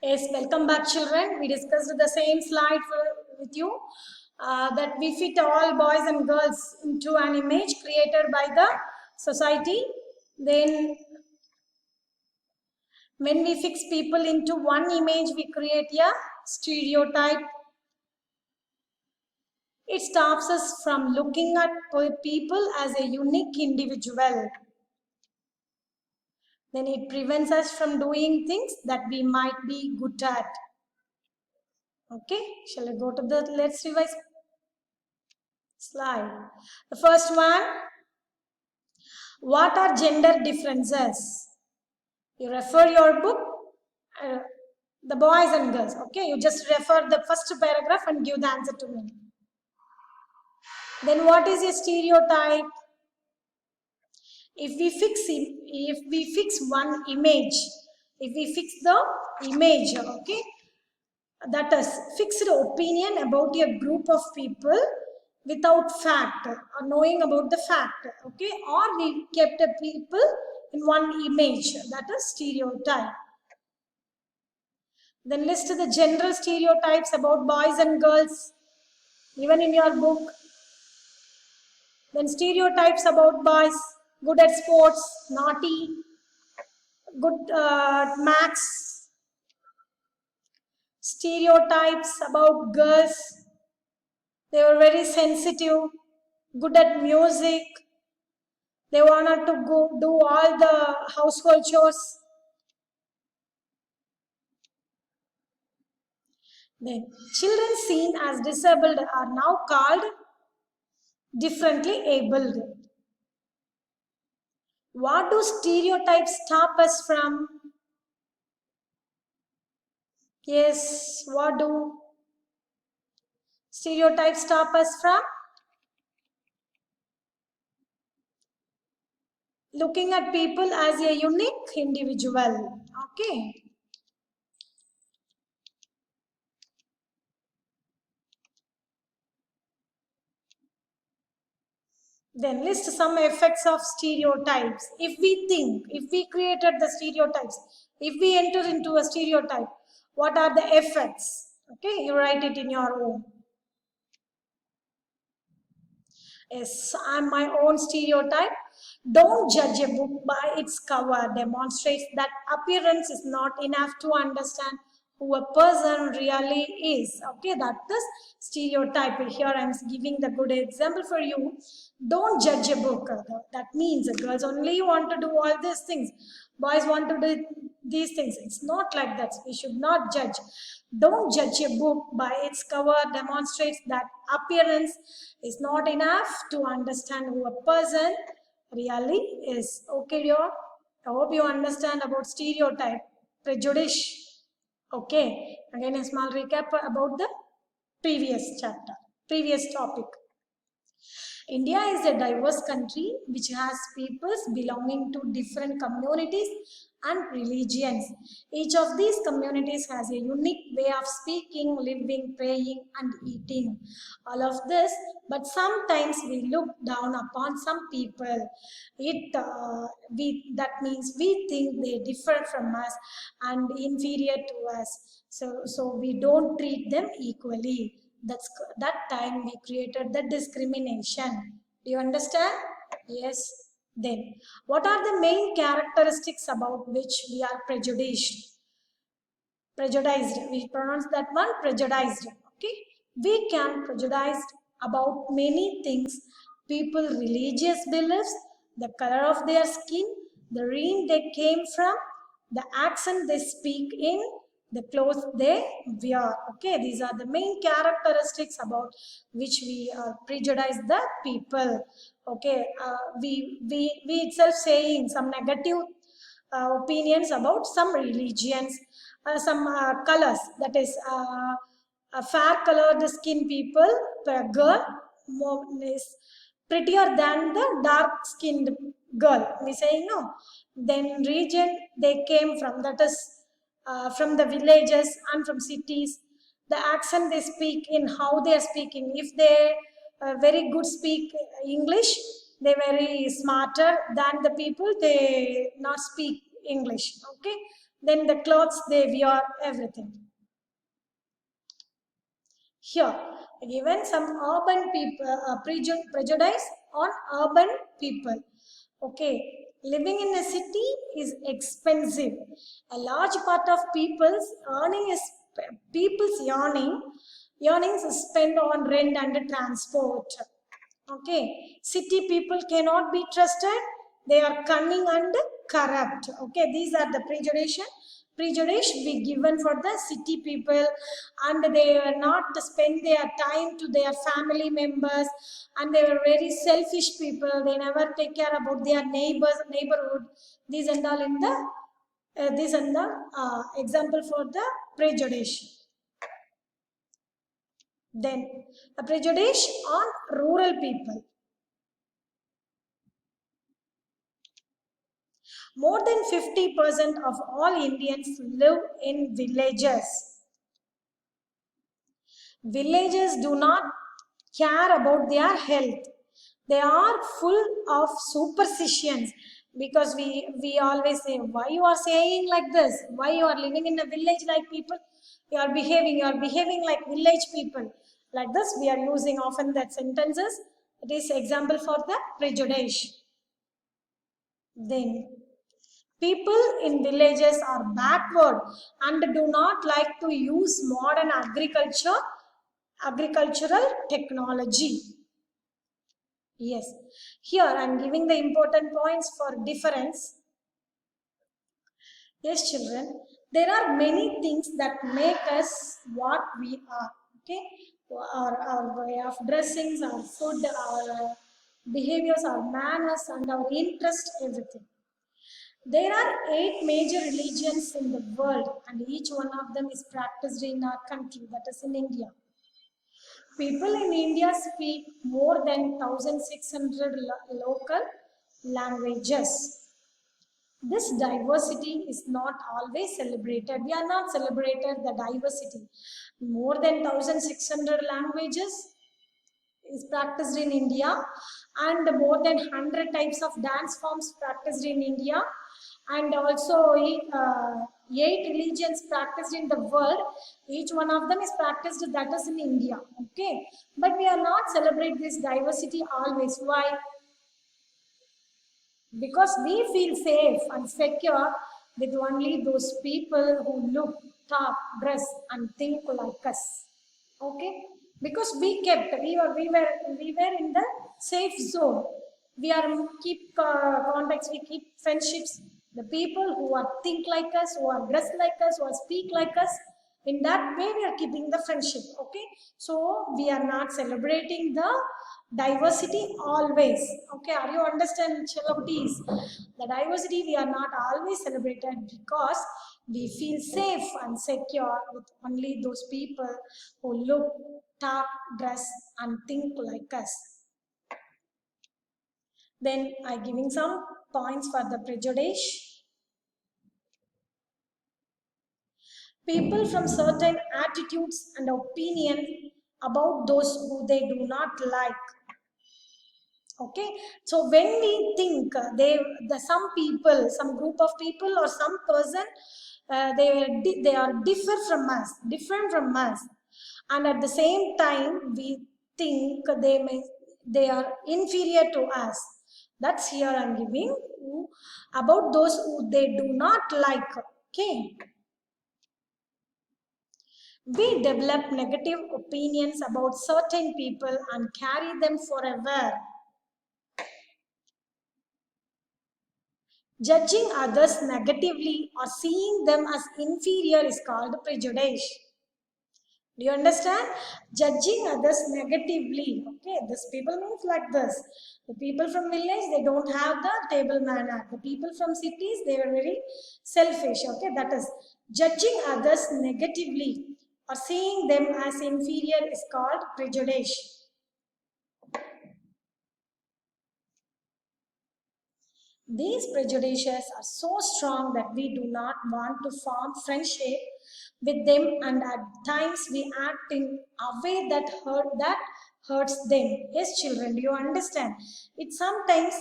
Yes, welcome back, children. We discussed the same slide with you that we fit all boys and girls into an image created by the society. Then, when we fix people into one image, we create a stereotype. It stops us from looking at people as a unique individual. Then it prevents us from doing things that we might be good at. Okay, shall I go to let's revise slide. The first one, what are gender differences? You refer your book, the boys and girls. Okay, you just refer the first paragraph and give the answer to me. Then what is a stereotype? If we fix one image, if we fix the image, okay, that is fixed opinion about a group of people without fact or knowing about the fact, okay, or we kept a people in one image, that is stereotype. Then list the general stereotypes about boys and girls given in your book. Then stereotypes about boys: good at sports, naughty, good maths. Stereotypes about girls: they were very sensitive, good at music, they wanted to go do all the household chores. Then children seen as disabled are now called differently abled. What do stereotypes stop us from? Yes, what do stereotypes stop us from? Looking at people as a unique individual. Okay. Then list some effects of stereotypes. If we created the stereotypes, if we enter into a stereotype, what are the effects? Okay, you write it in your own. Yes, I'm my own stereotype. Don't judge a book by its cover. Demonstrates that appearance is not enough to understand who a person really is. Okay, that's the stereotype. Here I'm giving the good example for you. Don't judge a book. That means girls only want to do all these things. Boys want to do these things. It's not like that. We should not judge. Don't judge a book by its cover. Demonstrates that appearance is not enough to understand who a person really is. Okay, dear? I hope you understand about stereotype, prejudice. Okay, again a small recap about the previous chapter, previous topic. India is a diverse country which has peoples belonging to different communities and religions. Each of these communities has a unique way of speaking, living, praying, and eating. All of this, but sometimes we look down upon some people. That means we think they differ from us and inferior to us. So we don't treat them equally. That time we created the discrimination. Do you understand? Yes. Then what are the main characteristics about which we are prejudiced? Prejudiced, we pronounce that one prejudiced. Okay, we can prejudice about many things: people religious beliefs, the color of their skin, the region they came from, the accent they speak in, the clothes they wear. Okay, these are the main characteristics about which we prejudice the people. Okay, we itself saying some negative opinions about some religions, some colors, that is fair colored skin people, girl more is prettier than the dark skinned girl, we say no. Then region they came from, that is from the villages and from cities, the accent they speak in, how they are speaking, if they very good speak English, they very smarter than the people they not speak English. Okay, then the clothes they wear, everything. Here, given some urban people, prejudice on urban people. Okay, living in a city is expensive. A large part of people's earnings is spent on rent and transport. Okay, city people cannot be trusted. They are cunning and corrupt. Okay, these are the prejudice we given for the city people, and they are not to spend their time to their family members, and they were very selfish people. They never take care about their neighborhood. These and all in the this and the example for the prejudice. Then a prejudice on rural people. More than 50% of all Indians live in villages. Villagers do not care about their health. They are full of superstitions, because we always say, why you are saying like this? Why you are living in a village like people? You are behaving like village people. Like this, we are using often that sentences. It is example for the prejudice. Then, people in villages are backward and do not like to use modern agricultural technology. Yes, here I am giving the important points for difference. Yes, children, there are many things that make us what we are. Okay, our way of dressings, our food, our behaviors, our manners, and our interest, everything. There are 8 major religions in the world, and each one of them is practiced in our country, that is in India. People in India speak more than 1,600 local languages. This diversity is not always celebrated. We are not celebrated the diversity. More than 1,600 languages is practiced in India, and more than 100 types of dance forms practiced in India, and also 8 religions practiced in the world. Each one of them is practiced, that is in India. Okay, but we are not celebrate this diversity always. Why? Because we feel safe and secure with only those people who look, talk, dress, and think like us. Okay, because we were in the safe zone. We are keep contacts, we keep friendships. The people who are think like us, who are dressed like us, who are speak like us, in that way we are keeping the friendship. Okay, so we are not celebrating the diversity always. Okay, are you understand, Chalabutis? The diversity we are not always celebrated, because we feel safe and secure with only those people who look, talk, dress, and think like us. Then I giving some points for the prejudice. People from certain attitudes and opinions about those who they do not like. Okay, so when we think some people, some group of people, or some person, they are different from us, and at the same time we think they are inferior to us. That's here I'm giving about those who they do not like. Okay, we develop negative opinions about certain people and carry them forever. Judging others negatively or seeing them as inferior is called prejudice. Do you understand? Judging others negatively. Okay, this people means like this. The people from village, they don't have the table manner. The people from cities, they are very selfish. Okay, that is judging others negatively or seeing them as inferior is called prejudice. These prejudices are so strong that we do not want to form friendship with them, and at times we act in a way that hurts them. Yes, children, do you understand? It sometimes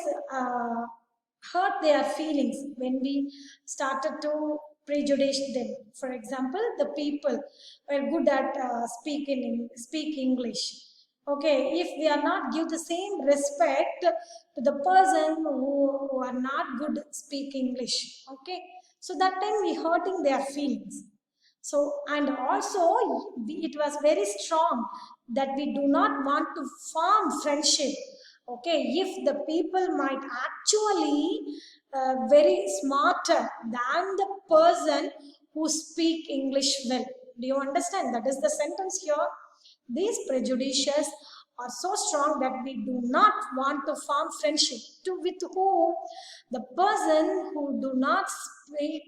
hurt their feelings when we started to prejudice them. For example, the people are good at speak English. Okay, if we are not give the same respect to the person who are not good speak English, okay, so that time we hurting their feelings. So, and also it was very strong that we do not want to form friendship. Okay, if the people might actually very smarter than the person who speak English well. Do you understand? That is the sentence here. These prejudices are so strong that we do not want to form friendship to with whom the person who do not speak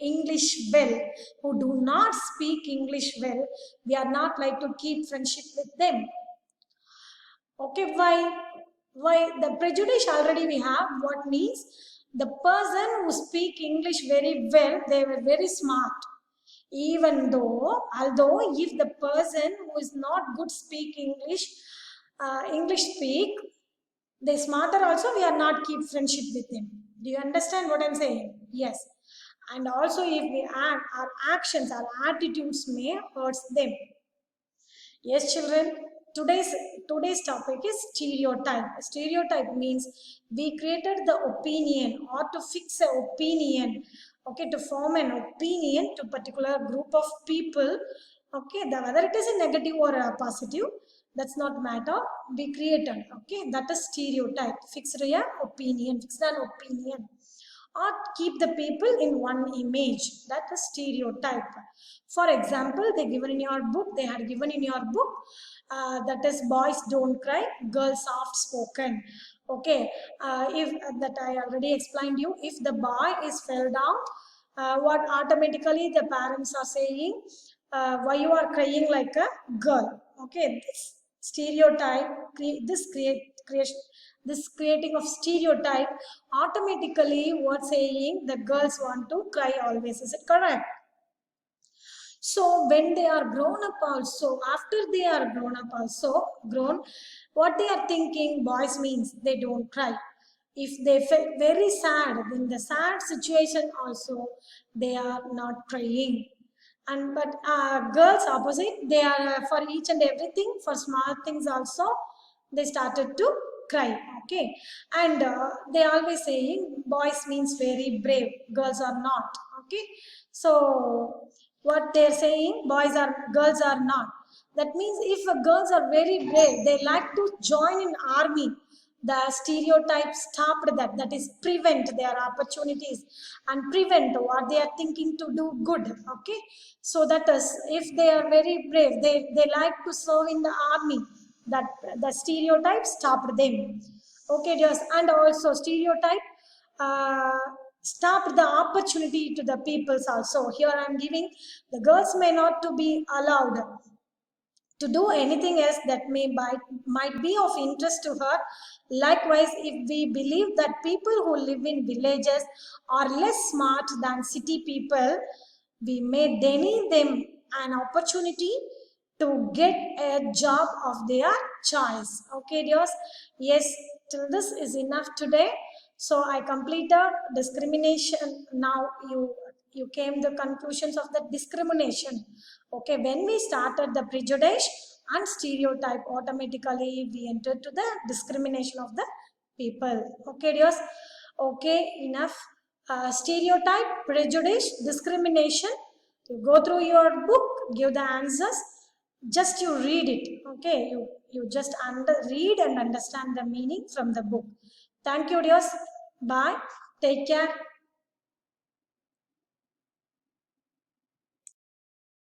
English well, who do not speak English well, we are not like to keep friendship with them. Okay, why the prejudice already we have? What means the person who speak English very well, they were very smart. Even though, although if the person who is not good speak English, English speak, they smarter also, we are not keep friendship with them. Do you understand what I'm saying? Yes. And also if we act, our actions, our attitudes may hurt them. Yes, children. Today's topic is stereotype. Stereotype means we created the opinion or to fix an opinion. Okay, to form an opinion to particular group of people. Okay, whether it is a negative or a positive, that's not matter. We created. Okay, that is stereotype. Fixed an opinion. Fixed an opinion. Or keep the people in one image. That is stereotype. For example, they given in your book, they had given in your book, that is boys don't cry, girls soft spoken. Okay, if that I already explained you, if the boy is fell down, what automatically the parents are saying, why you are crying like a girl. Okay, this stereotype, this creating of stereotype, automatically what saying the girls want to cry always. Is it correct? So when they are grown up also, after they are grown up also, what they are thinking, boys means they don't cry. If they felt very sad, in the sad situation also, they are not crying. And but girls opposite, they are for each and everything, for small things also, they started to cry. Okay, and they always saying boys means very brave, girls are not. Okay, so what they're saying, girls are not. That means if girls are very brave, they like to join in army. The stereotype stopped that. That is prevent their opportunities and prevent what they are thinking to do good. Okay, so that is, if they are very brave, they like to serve in the army. That the stereotype stopped them. Okay, yes, and also stereotype stopped the opportunity to the peoples also. Here I am giving the girls may not to be allowed to do anything else that might be of interest to her. Likewise, if we believe that people who live in villages are less smart than city people, we may deny them an opportunity to get a job of their choice. Okay, dears? Yes, till this is enough today. So I completed discrimination. Now you came the conclusions of the discrimination. Okay, when we started the prejudice and stereotype, automatically we entered to the discrimination of the people. Okay, dears? Okay, enough. Stereotype, prejudice, discrimination. You go through your book, give the answers. Just you read it. Okay, you just read and understand the meaning from the book. Thank you, dears. Bye. Take care.